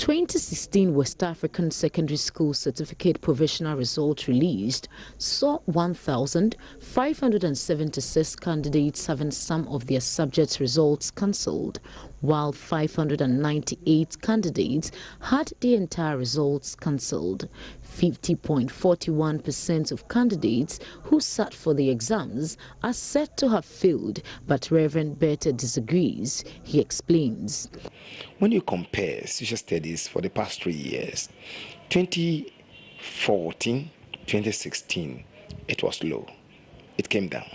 2016 West African Secondary School Certificate Provisional Results released saw 1,576 candidates having some of their subjects' results cancelled, while 598 candidates had the entire results cancelled. 50.41% of candidates who sat for the exams are said to have failed, but Reverend Berthe disagrees. He explains. When you compare social studies for the past 3 years, 2014, 2016, it was low. It came down.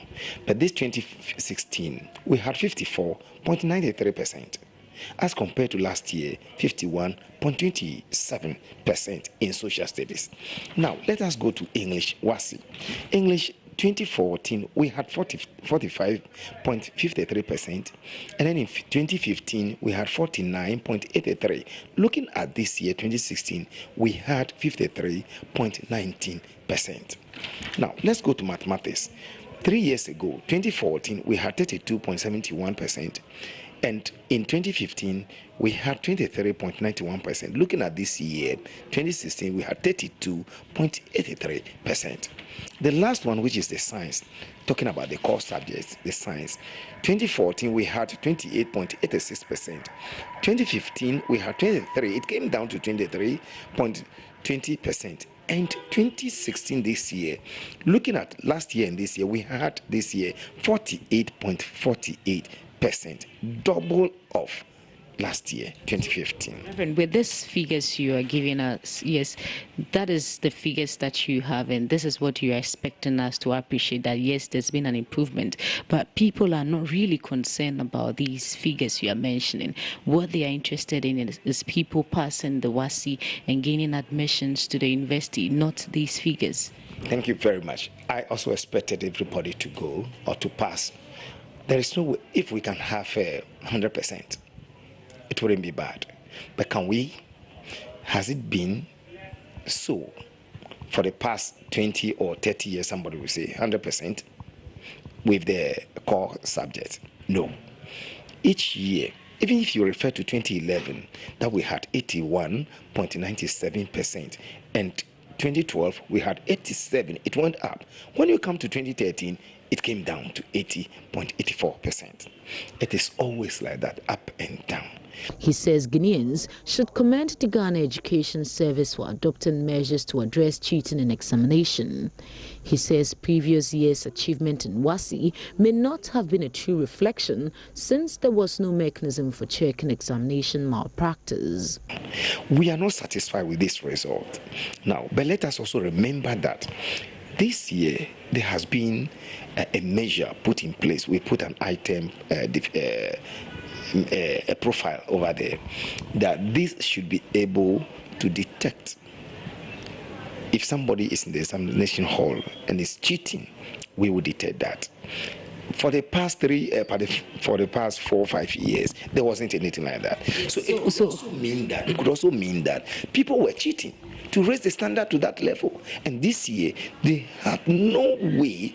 But this 2016, we had 54.93%. As compared to last year, 51.27% in social studies. Now, let us go to English WASSCE. English 2014, we had 45.53%, and then in 2015, we had 49.83%. Looking at this year, 2016, we had 53.19%. Now, let's go to mathematics. 3 years ago, 2014, we had 32.71%. And in 2015, we had 23.91%. Looking at this year, 2016, we had 32.83%. The last one, which is the science, talking about the core subjects, the science. 2014, we had 28.86%. 2015, we had 23. It came down to 23.20%. And 2016 this year, looking at last year and this year, we had this year 48.48%. Double of last year, 2015. Reverend, with these figures you are giving us, yes, that is the figures that you have, and this is what you are expecting us to appreciate, that yes, there's been an improvement, but people are not really concerned about these figures you are mentioning. What they are interested in is people passing the WASSCE and gaining admissions to the university, not these figures. Thank you very much. I also expected everybody to go or to pass. There is no way, if we can have 100%, it wouldn't be bad. But can we? Has it been so for the past 20 or 30 years? Somebody will say 100% with the core subjects. No. Each year, even if you refer to 2011, that we had 81.97%, and 2012 we had 87. It went up. When you come to 2013, it came down to 80.84%. It is always like that, up and down. He says Guineans should commend the Ghana Education Service for adopting measures to address cheating in examination. He says previous year's achievement in WASSCE may not have been a true reflection, since there was no mechanism for checking examination malpractice. We are not satisfied with this result. Now, but let us also remember that this year there has been a measure put in place. We put an item, a profile over there, that this should be able to detect if somebody is in the examination hall and is cheating. We will detect that. For the past 4 or 5 years, there wasn't anything like that. So it could also mean that people were cheating to raise the standard to that level. And this year, they had no way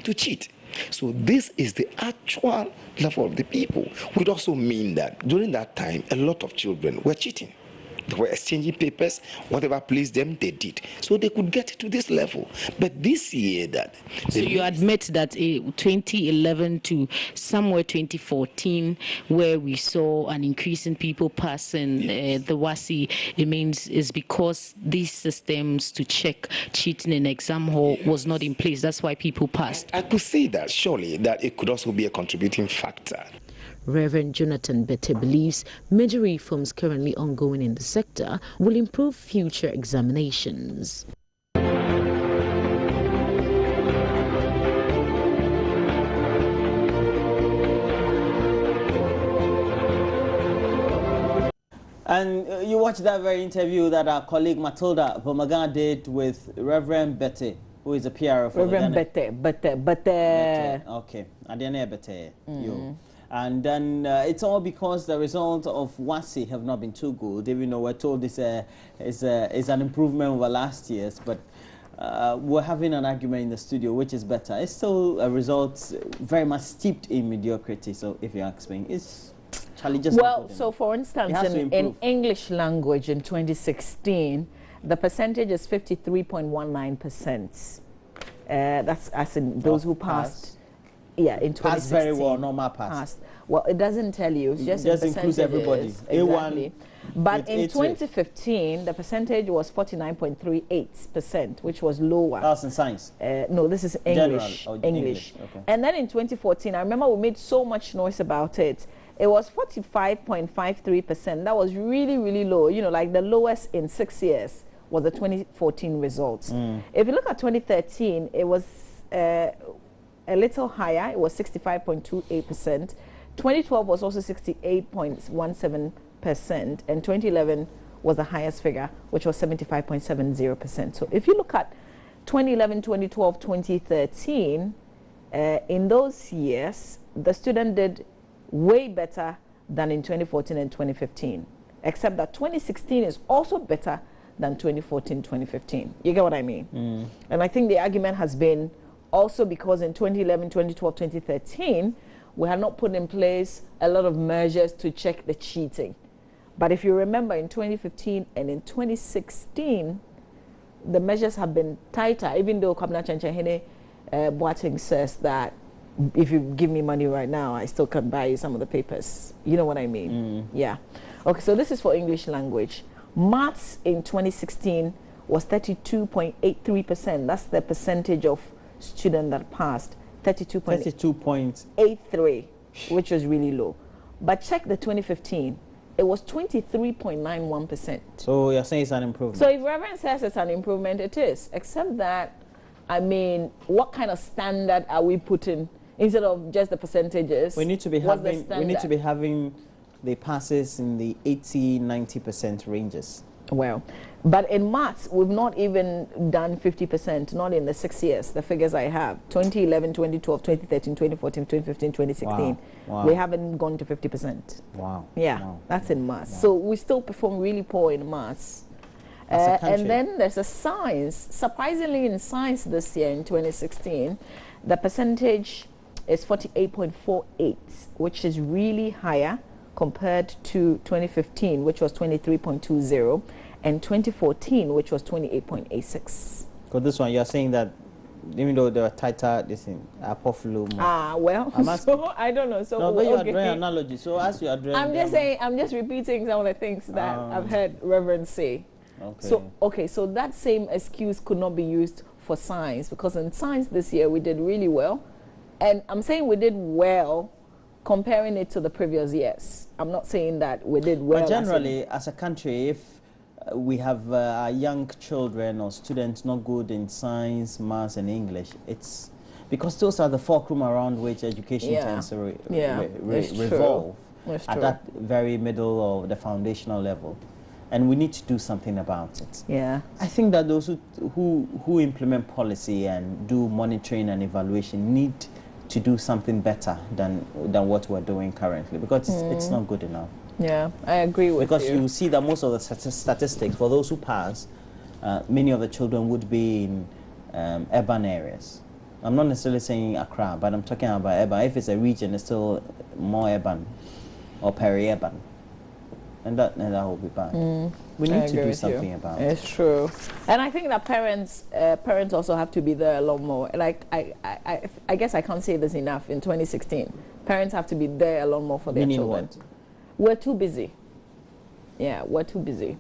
to cheat. So this is the actual level of the people. Would also mean that during that time, a lot of children were cheating. They were exchanging papers, whatever pleased them, they did. So they could get to this level. But this year that... So you admit that 2011 to somewhere 2014, where we saw an increase in people passing the WASSCE, it means is because these systems to check cheating in exam hall was not in place. That's why people passed. I could say that, surely, that it could also be a contributing factor. Reverend Jonathan Berthe believes major reforms currently ongoing in the sector will improve future examinations. And you watched that very interview that our colleague Matilda Bomagan did with Reverend Berthe, who is a PR for Reverend Berthe. Okay, Adiane Berthe. And then it's all because the result of WASSCE have not been too good. Even though we're told this is an improvement over last year's, but we're having an argument in the studio, which is better. It's still a result very much steeped in mediocrity. So if you ask me, it's Charlie, just well, so for instance, in improve. English language in 2016, the percentage is 53.19%. That's as in those who passed. Yeah, in 2016. Passed very well, normal pass. Well, it doesn't tell you. It's just includes everybody. Exactly. But in A2. 2015, the percentage was 49.38%, which was lower. That's in science. No, this is English. English. Okay. And then in 2014, I remember we made so much noise about it. It was 45.53%. That was really, really low. You know, like the lowest in 6 years was the 2014 results. If you look at 2013, it was a little higher. It was 65.28%. 2012 was also 68.17%, and 2011 was the highest figure, which was 75.70%. So if you look at 2011, 2012, 2013, in those years, the student did way better than in 2014 and 2015, except that 2016 is also better than 2014, 2015. You get what I mean? And I think the argument has been also because in 2011, 2012, 2013, we had not put in place a lot of measures to check the cheating. But if you remember, in 2015 and in 2016, the measures have been tighter, even though Kwabena Chanchenhene Boateng says that if you give me money right now, I still can buy you some of the papers. You know what I mean? Yeah. Okay, so this is for English language. Maths in 2016 was 32.83%. That's the percentage of students that passed. 32.83, which was really low. But check the 2015, it was 23.91%. So you're saying it's an improvement? So if Reverend says it's an improvement, it is. Except that, I mean, what kind of standard are we putting instead of just the percentages? We need to be having the passes in the 80-90% ranges. Well, but in maths, we've not even done 50%, not in the 6 years, the figures I have. 2011, 2012, 2013, 2014, 2015, 2016. Wow. We haven't gone to 50%. Wow. Yeah, wow. That's in maths. Wow. So we still perform really poor in maths. And then there's a science. Surprisingly, in science this year, in 2016, the percentage is 48.48, which is really higher compared to 2015, which was 23.20, and 2014, which was 28.86. So this one, you're saying that even though they were tighter, this thing, well, so I don't know. So no, but you are drawing analogy. So as you are drawing, I'm just saying, I'm just repeating some of the things that I've heard Reverend say. Okay. So that same excuse could not be used for science, because in science this year we did really well, and I'm saying we did well comparing it to the previous years. I'm not saying that we did well. But generally, as a country, if we have young children or students not good in science, maths, and English, it's because those are the fulcrum around which education tends to revolve at that very middle or the foundational level. And we need to do something about it. Yeah. I think that those who implement policy and do monitoring and evaluation need to do something better than what we're doing currently, because it's not good enough. Yeah, I agree with you. Because you see that most of the statistics, for those who pass, many of the children would be in urban areas. I'm not necessarily saying Accra, but I'm talking about urban. If it's a region, it's still more urban or peri-urban. And that will be bad. We need to do something about it. It's true. And I think that parents also have to be there a lot more. Like, I guess I can't say this enough in 2016. Parents have to be there a lot more for their children. What? We're too busy. Yeah, we're too busy.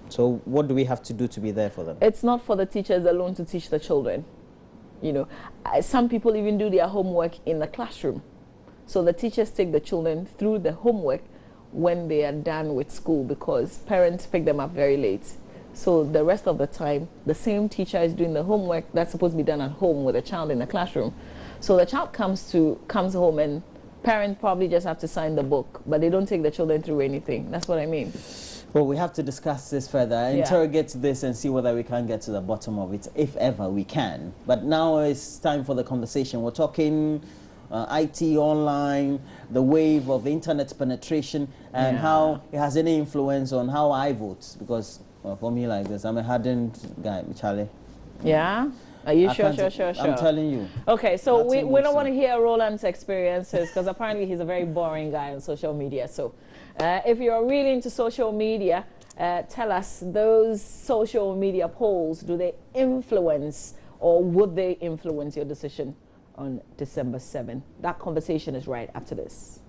So what do we have to do to be there for them? It's not for the teachers alone to teach the children. You know, some people even do their homework in the classroom. So the teachers take the children through the homework when they are done with school, because parents pick them up very late. So the rest of the time, the same teacher is doing the homework that's supposed to be done at home with a child in the classroom. So the child comes home and parents probably just have to sign the book, but they don't take the children through anything. That's what I mean. Well, we have to discuss this further, interrogate this and see whether we can get to the bottom of it, if ever we can. But now it's time for the conversation. We're talking IT, online, the wave of internet penetration, and how it has any influence on how I vote. Because for me like this, I'm a hardened guy, Charlie. Yeah? Are you I sure? can't- Sure. I'm telling you. Okay, so we Nothing don't works want to out. hear Roland's experiences because apparently he's a very boring guy on social media. So if you're really into social media, tell us, those social media polls, do they influence or would they influence your decision on December 7th? That conversation is right after this.